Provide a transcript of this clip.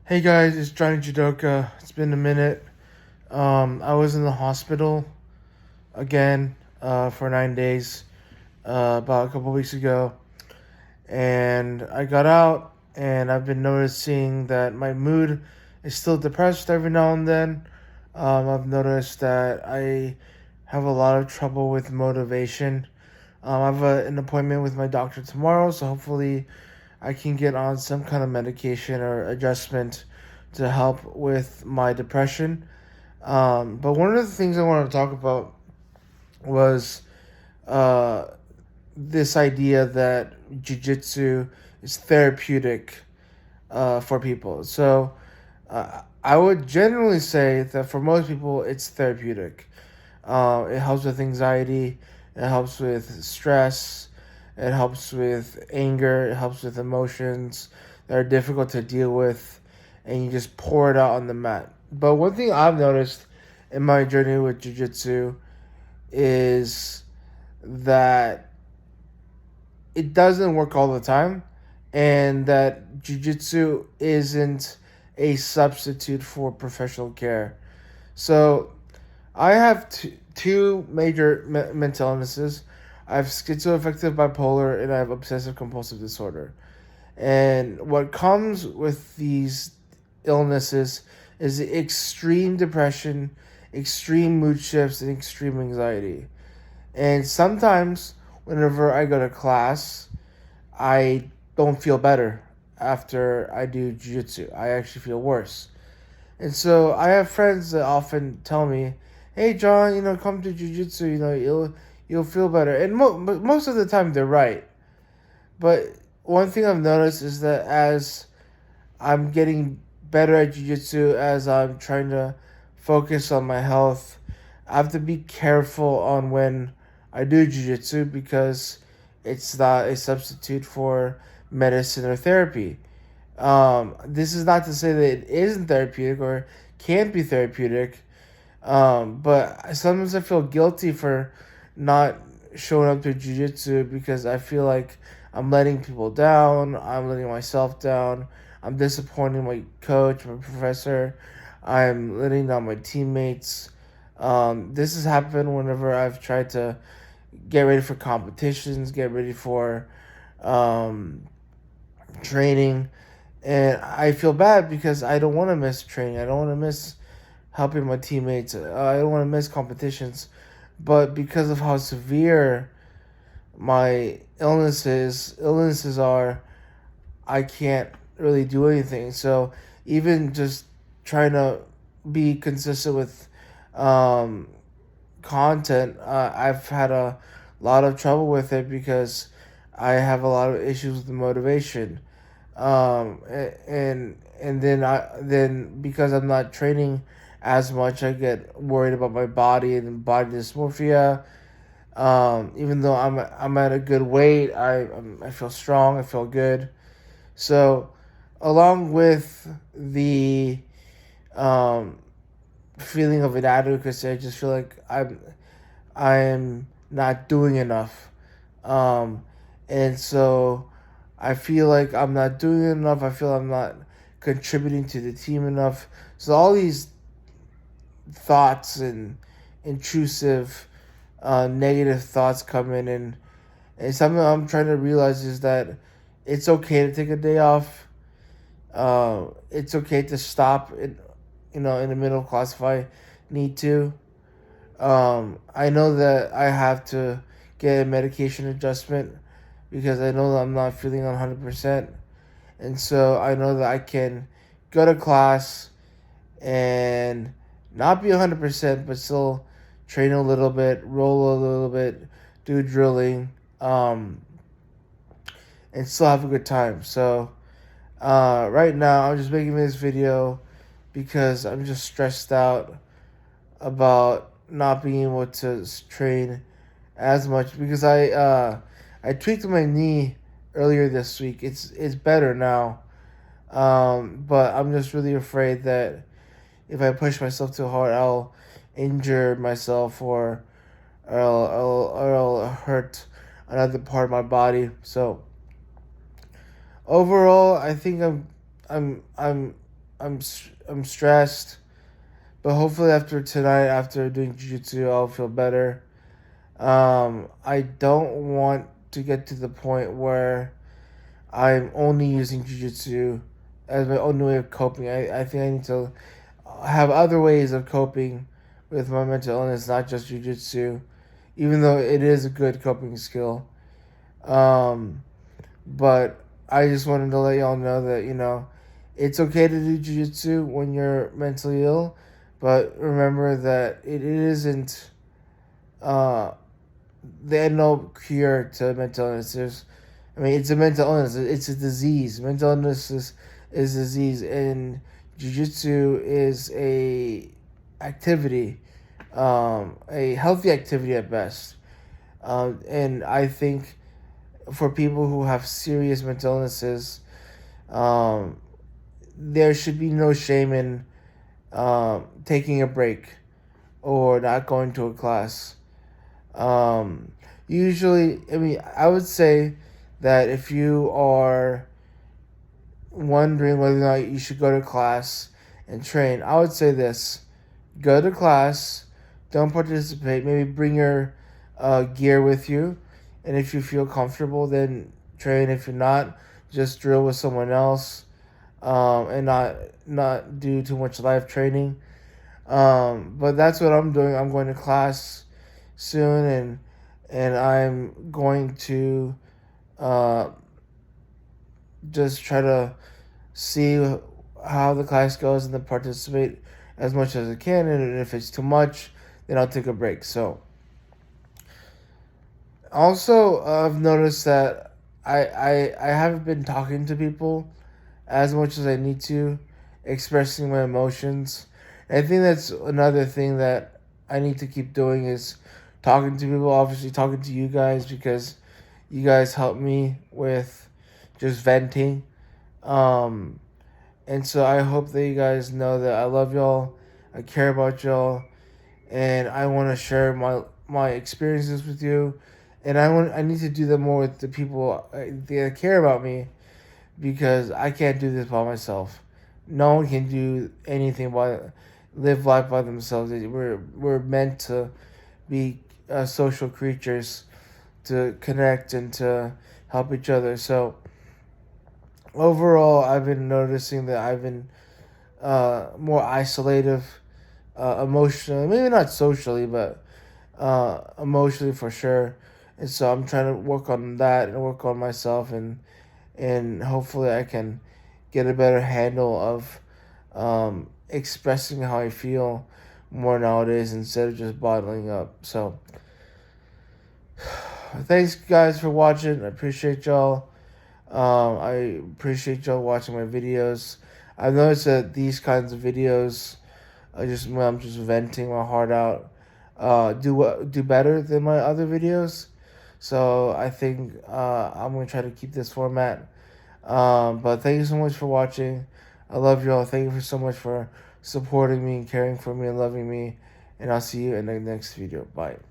Hey guys, it's Johnny Judoka. It's been a minute. I was in the hospital again for 9 days about a couple weeks ago, and I got out, and I've been noticing that my mood is still depressed every now and then. I've noticed that I have a lot of trouble with motivation. I have an appointment with my doctor tomorrow, so hopefully I can get on some kind of medication or adjustment to help with my depression. But one of the things I wanted to talk about was uh, this idea that jujitsu is therapeutic for people. So I would generally say that for most people, it's therapeutic. It helps with anxiety, it helps with stress, it helps with anger, it helps with emotions that are difficult to deal with, and you just pour it out on the mat. But one thing I've noticed in my journey with jiu-jitsu is that it doesn't work all the time, and that jiu-jitsu isn't a substitute for professional care. So I have two major mental illnesses. I have schizoaffective bipolar and I have obsessive compulsive disorder. And what comes with these illnesses is extreme depression, extreme mood shifts, and extreme anxiety. And sometimes, whenever I go to class, I don't feel better after I do jiu-jitsu. I actually feel worse. And so I have friends that often tell me, "Hey, John, come to jujitsu. You'll feel better." And but most of the time they're right. But one thing I've noticed is that as I'm getting better at jujitsu, as I'm trying to focus on my health, I have to be careful on when I do jujitsu because it's not a substitute for medicine or therapy. This is not to say that it isn't therapeutic or can't be therapeutic, but sometimes I feel guilty for not showing up to jujitsu because I feel like I'm letting people down, I'm letting myself down, I'm disappointing my coach, my professor, I'm letting down my teammates. This has happened whenever I've tried to get ready for competitions, get ready for um, training, and I feel bad because I don't want to miss training. I don't want to miss helping my teammates. I don't want to miss competitions, but because of how severe my illnesses are, I can't really do anything. So even just trying to be consistent with um, content, I've had a lot of trouble with it because I have a lot of issues with the motivation. And then because I'm not training as much, I get worried about my body and body dysmorphia. Even though I'm at a good weight, I feel strong. I feel good. So, along with the um, feeling of inadequacy, I just feel like I'm not doing enough. Um, and so I feel like I'm not doing enough. I feel I'm not contributing to the team enough. So all these thoughts and intrusive, negative thoughts come in, and something I'm trying to realize is that it's okay to take a day off. It's okay to stop in the middle of class if I need to. I know that I have to get a medication adjustment because I know that I'm not feeling 100%. And so I know that I can go to class and not be 100%, but still train a little bit, roll a little bit, do drilling, and still have a good time. So right now, I'm just making this video because I'm just stressed out about not being able to train as much because I tweaked my knee earlier this week. It's better now, but I'm just really afraid that if I push myself too hard, I'll injure myself or I'll hurt another part of my body. So overall, I think I'm I'm stressed, but hopefully after tonight, after doing jiu-jitsu, I'll feel better. I don't want to get to the point where I'm only using jiu-jitsu as my only way of coping. I think I need to have other ways of coping with my mental illness, not just jiu-jitsu, even though it is a good coping skill. Um, but I just wanted to let y'all know that, it's okay to do jiu-jitsu when you're mentally ill, but remember that it isn't uh, the end all cure to mental illness. It's a mental illness. It's a disease. Mental illness is a disease, and jiu-jitsu is a activity, a healthy activity at best. And I think for people who have serious mental illnesses, um, there should be no shame in taking a break or not going to a class. Usually, I would say that if you are wondering whether or not you should go to class and train, I would say this: go to class, don't participate, maybe bring your gear with you, and if you feel comfortable, then train. If you're not, just drill with someone else, and not do too much live training. But that's what I'm doing. I'm going to class soon, and I'm going to uh, just try to see how the class goes and then participate as much as I can. And if it's too much, then I'll take a break. So, also, I've noticed that I haven't been talking to people as much as I need to, expressing my emotions. And I think that's another thing that I need to keep doing is talking to people, obviously talking to you guys because you guys help me with just venting. Um, and so I hope that you guys know that I love y'all, I care about y'all, and I want to share my experiences with you. And I need to do that more with the people that care about me because I can't do this by myself. No one can do anything live life by themselves. We're meant to be social creatures to connect and to help each other. So overall, I've been noticing that I've been more isolative, emotionally, maybe not socially, but emotionally for sure. And so I'm trying to work on that and work on myself, and hopefully I can get a better handle of expressing how I feel more nowadays instead of just bottling up. So thanks guys for watching. I appreciate y'all. I appreciate y'all watching my videos. I've noticed that these kinds of videos, when I'm just venting my heart out, do better than my other videos. So I think I'm gonna try to keep this format. But thank you so much for watching. I love y'all. Thank you so much for supporting me and caring for me and loving me. And I'll see you in the next video. Bye.